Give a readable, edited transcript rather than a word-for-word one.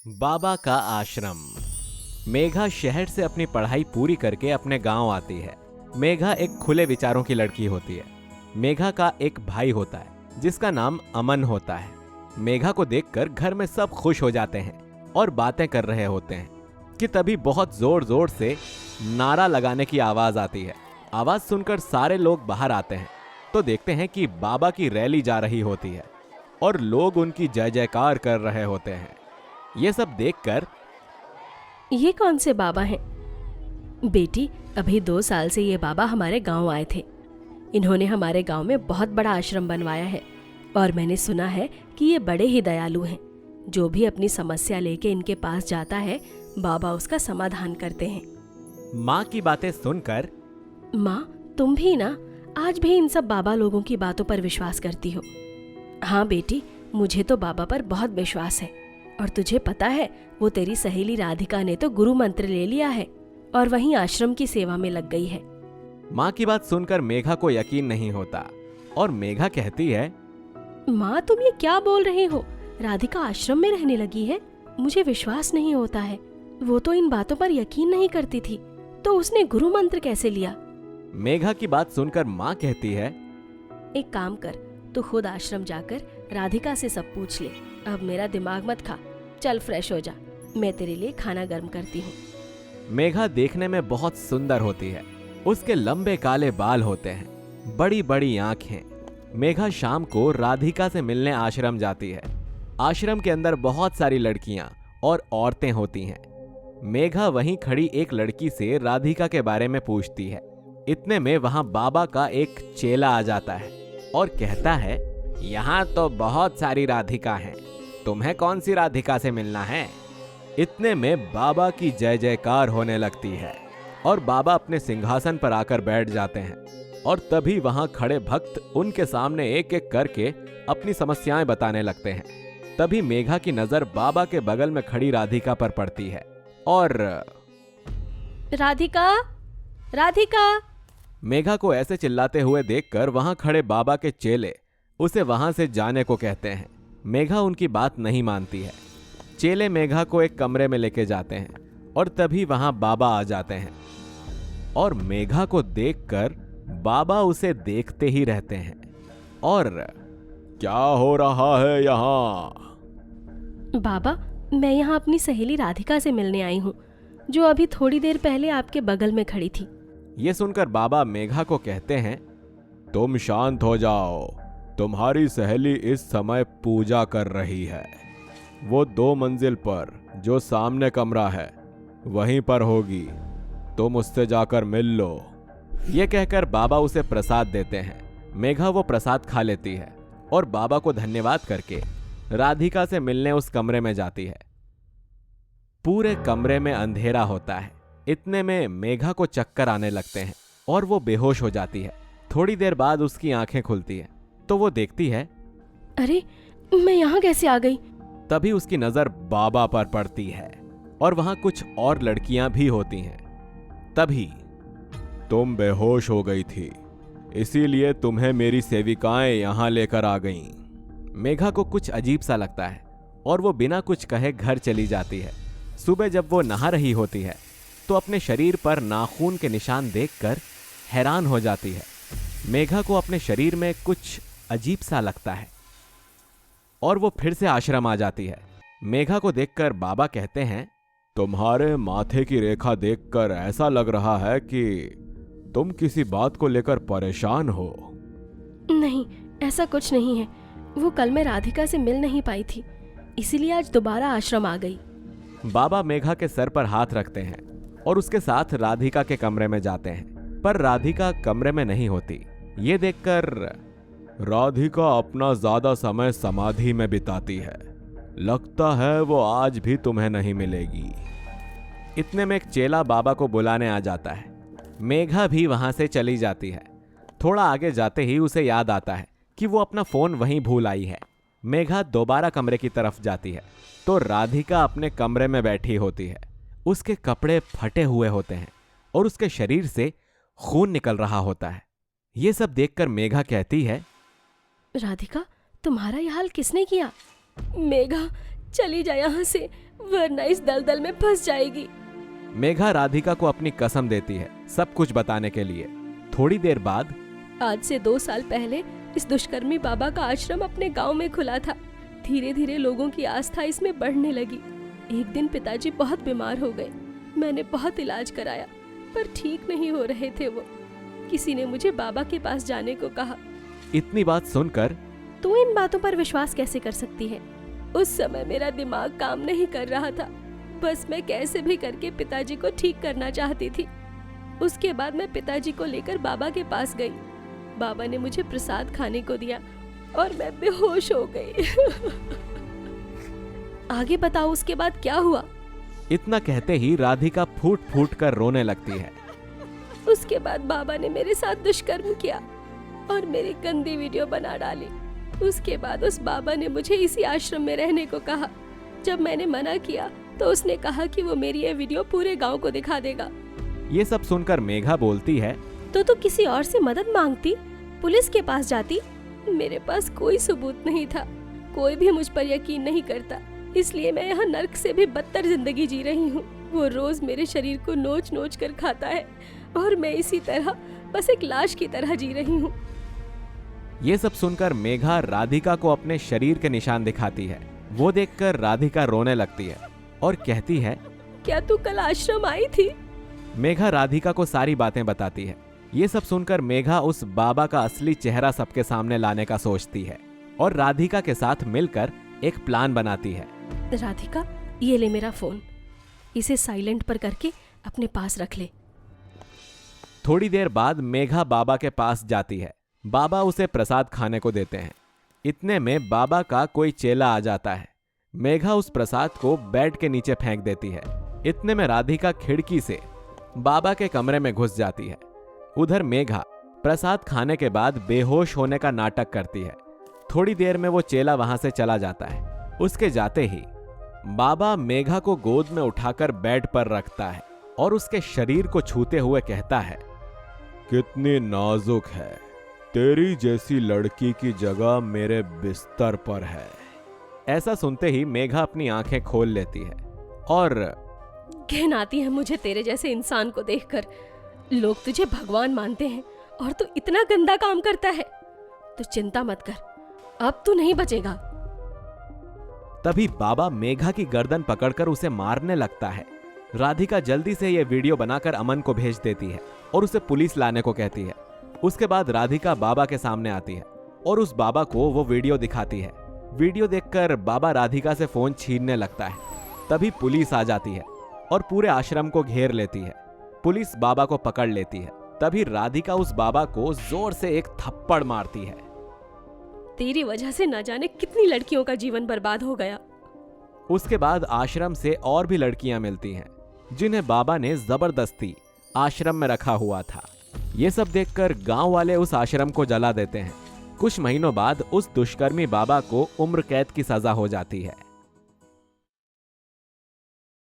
बाबा का आश्रम। मेघा शहर से अपनी पढ़ाई पूरी करके अपने गांव आती है। मेघा एक खुले विचारों की लड़की होती है। मेघा का एक भाई होता है जिसका नाम अमन होता है। मेघा को देखकर घर में सब खुश हो जाते हैं और बातें कर रहे होते हैं कि तभी बहुत जोर जोर से नारा लगाने की आवाज आती है। आवाज सुनकर सारे लोग बाहर आते हैं तो देखते हैं कि बाबा की रैली जा रही होती है और लोग उनकी जय जयकार कर रहे होते हैं। ये सब देखकर ये कौन से बाबा हैं? बेटी, अभी 2 साल से ये बाबा हमारे गांव आए थे। इन्होंने हमारे गांव में बहुत बड़ा आश्रम बनवाया है और मैंने सुना है कि ये बड़े ही दयालु हैं। जो भी अपनी समस्या लेके इनके पास जाता है, बाबा उसका समाधान करते हैं। माँ की बातें सुनकर माँ, तुम भी ना आज भी इन सब बाबा लोगों की बातों पर विश्वास करती हो? हाँ बेटी, मुझे तो बाबा पर बहुत विश्वास है। और तुझे पता है, वो तेरी सहेली राधिका ने तो गुरु मंत्र ले लिया है और वहीं आश्रम की सेवा में लग गई है। माँ की बात सुनकर मेघा को यकीन नहीं होता और मेघा कहती है, माँ, तुम ये क्या बोल रही हो? राधिका आश्रम में रहने लगी है? मुझे विश्वास नहीं होता है। वो तो इन बातों पर यकीन नहीं करती थी, तो उसने गुरु मंत्र कैसे लिया? मेघा की बात सुनकर माँ कहती है, एक काम कर, तू खुद आश्रम जाकर राधिका से सब पूछ ले। अब मेरा दिमाग मत खा, चल फ्रेश हो जा, मैं तेरे लिए खाना गर्म करती हूँ। मेघा देखने में बहुत सुंदर होती है। उसके लंबे काले बाल होते हैं, बड़ी बड़ी आंखें। मेघा शाम को राधिका से मिलने आश्रम जाती है। आश्रम के अंदर बहुत सारी लड़कियां और औरतें होती हैं। मेघा वहीं खड़ी एक लड़की से राधिका के बारे में पूछती है। इतने में वहां बाबा का एक चेला आ जाता है और कहता है, यहाँ तो बहुत सारी राधिका हैं, तुम्हें कौन सी राधिका से मिलना है? इतने में बाबा की जय जयकार होने लगती है और बाबा अपने सिंहासन पर आकर बैठ जाते हैं और तभी वहां खड़े भक्त उनके सामने एक एक करके अपनी समस्याएं बताने लगते हैं। तभी मेघा की नजर बाबा के बगल में खड़ी राधिका पर पड़ती है और राधिका, राधिका! मेघा को ऐसे चिल्लाते हुए देखकर वहां खड़े बाबा के चेले उसे वहां से जाने को कहते हैं। मेघा उनकी बात नहीं मानती है। चेले मेघा को एक कमरे में लेके जाते हैं और तभी वहां बाबा आ जाते हैं और मेघा को देखकर बाबा उसे देखते ही रहते हैं और क्या हो रहा है यहाँ? बाबा, मैं यहाँ अपनी सहेली राधिका से मिलने आई हूँ, जो अभी थोड़ी देर पहले आपके बगल में खड़ी थी। ये सुनकर बाबा मेघा को कहते हैं, तुम शांत हो जाओ, तुम्हारी सहेली इस समय पूजा कर रही है। वो 2 मंजिल पर जो सामने कमरा है वहीं पर होगी, तुम उससे जाकर मिल लो। ये कहकर बाबा उसे प्रसाद देते हैं। मेघा वो प्रसाद खा लेती है और बाबा को धन्यवाद करके राधिका से मिलने उस कमरे में जाती है। पूरे कमरे में अंधेरा होता है। इतने में मेघा को चक्कर आने लगते हैं और वो बेहोश हो जाती है। थोड़ी देर बाद उसकी आंखें खुलती हैं तो वो देखती है, अरे, मैं यहाँ कैसे आ गई? तभी उसकी नजर बाबा पर पड़ती है और वहां कुछ और लड़कियां भी होती हैं। तभी, तुम बेहोश हो गई थी, इसीलिए तुम्हें मेरी सेविकाएं यहां लेकर आ गईं। मेघा को कुछ अजीब सा लगता है और वो बिना कुछ कहे घर चली जाती है। सुबह जब वो नहा रही होती है तो अपने शरीर पर नाखून के निशान देखकर हैरान हो जाती है। मेघा को अपने शरीर में कुछ अजीब सा लगता है और वो फिर से आश्रम आ जाती है। मेघा को देखकर बाबा कहते हैं, तुम्हारे माथे की रेखा देखकर ऐसा लग रहा है कि तुम किसी बात को लेकर परेशान हो। नहीं, ऐसा कुछ नहीं है। वो कल मैं राधिका से मिल नहीं पाई थी, इसीलिए आज दोबारा आश्रम आ गई। बाबा मेघा के सर पर हाथ रखते हैं और उसके साथ राधिका के कमरे में जाते हैं, पर राधिका कमरे में नहीं होती। ये देखकर राधिका अपना ज्यादा समय समाधि में बिताती है, लगता है वो आज भी तुम्हें नहीं मिलेगी। इतने में एक चेला बाबा को बुलाने आ जाता है। मेघा भी वहां से चली जाती है। थोड़ा आगे जाते ही उसे याद आता है कि वो अपना फोन वहीं भूल आई है। मेघा दोबारा कमरे की तरफ जाती है तो राधिका अपने कमरे में बैठी होती है। उसके कपड़े फटे हुए होते हैं और उसके शरीर से खून निकल रहा होता है। ये सब देखकर मेघा कहती है, राधिका, तुम्हारा यह हाल किसने किया? मेघा, चली जा यहाँ से, वरना इस दलदल में फंस जाएगी। मेघा राधिका को अपनी कसम देती है सब कुछ बताने के लिए। थोड़ी देर बाद आज से 2 साल पहले इस दुष्कर्मी बाबा का आश्रम अपने गांव में खुला था। धीरे धीरे लोगों की आस्था इसमें बढ़ने लगी। एक दिन पिताजी बहुत बीमार हो गए। मैंने बहुत इलाज कराया पर ठीक नहीं हो रहे थे वो। किसी ने मुझे बाबा के पास जाने को कहा। इतनी बात सुनकर तू इन बातों पर विश्वास कैसे कर सकती है? उस समय मेरा दिमाग काम नहीं कर रहा था। बस मैं कैसे भी करके पिताजी को ठीक करना चाहती थी। उसके बाद मैं पिताजी को लेकर बाबा के पास गई। बाबा ने मुझे प्रसाद खाने को दिया और मैं बेहोश हो गई। आगे बताओ, उसके बाद क्या हुआ? इतना कहते ही राधिका फूट फूट कर रोने लगती है। उसके बाद बाबा ने मेरे साथ दुष्कर्म किया और मेरी गंदी वीडियो बना डाली। उसके बाद उस बाबा ने मुझे इसी आश्रम में रहने को कहा। जब मैंने मना किया तो उसने कहा कि वो मेरी ये वीडियो पूरे गांव को दिखा देगा। ये सब सुनकर मेघा बोलती है, तो तू किसी और से मदद मांगती, पुलिस के पास जाती। मेरे पास कोई सबूत नहीं था। कोई भी मुझ पर यकीन नहीं करता, इसलिए मैं यहाँ नर्क से भी बदतर जिंदगी जी रही हूँ। वो रोज मेरे शरीर को नोच नोच कर खाता है और मैं इसी तरह बस एक लाश की तरह जी रही हूँ। ये सब सुनकर मेघा राधिका को अपने शरीर के निशान दिखाती है। वो देखकर राधिका रोने लगती है और कहती है, क्या तू कल आश्रम आई थी? मेघा राधिका को सारी बातें बताती है। ये सब सुनकर मेघा उस बाबा का असली चेहरा सबके सामने लाने का सोचती है और राधिका के साथ मिलकर एक प्लान बनाती है। राधिका, ये ले मेरा फोन, इसे साइलेंट पर करके अपने पास रख ले। थोड़ी देर बाद मेघा बाबा के पास जाती है। बाबा उसे प्रसाद खाने को देते हैं। इतने में बाबा का कोई चेला आ जाता है। मेघा उस प्रसाद को बेड के नीचे फेंक देती है। इतने में राधिका खिड़की से बाबा के कमरे में घुस जाती है। उधर मेघा प्रसाद खाने के बाद बेहोश होने का नाटक करती है। थोड़ी देर में वो चेला वहां से चला जाता है। उसके जाते ही बाबा मेघा को गोद में उठाकर बेड पर रखता है और उसके शरीर को छूते हुए कहता है, कितनी नाजुक है, तेरी जैसी लड़की की जगह मेरे बिस्तर पर है। ऐसा सुनते ही मेघा अपनी आंखें खोल लेती है और घिन आती है मुझे तेरे जैसे इंसान को देखकर। लोग तुझे भगवान मानते हैं और तू इतना गंदा काम करता है। तू चिंता मत कर, अब तू नहीं बचेगा। तभी बाबा मेघा की गर्दन पकड़कर उसे मारने लगता है। राधिका जल्दी से यह वीडियो बनाकर अमन को भेज देती है और उसे पुलिस लाने को कहती है। उसके बाद राधिका बाबा के सामने आती है और उस बाबा को वो वीडियो दिखाती है। वीडियो देखकर बाबा राधिका से फोन छीनने लगता है। तभी पुलिस आ जाती है और पूरे आश्रम को घेर लेती है। पुलिस बाबा को पकड़ लेती है। तभी राधिका उस बाबा को जोर से एक थप्पड़ मारती है। तेरी वजह से न जाने कितनी लड़कियों का जीवन बर्बाद हो गया। उसके बाद आश्रम से और भी लड़कियां मिलती हैं जिन्हें बाबा ने जबरदस्ती आश्रम में रखा हुआ था। ये सब देखकर गांव वाले उस आश्रम को जला देते हैं। कुछ महीनों बाद उस दुष्कर्मी बाबा को उम्र कैद की सजा हो जाती है।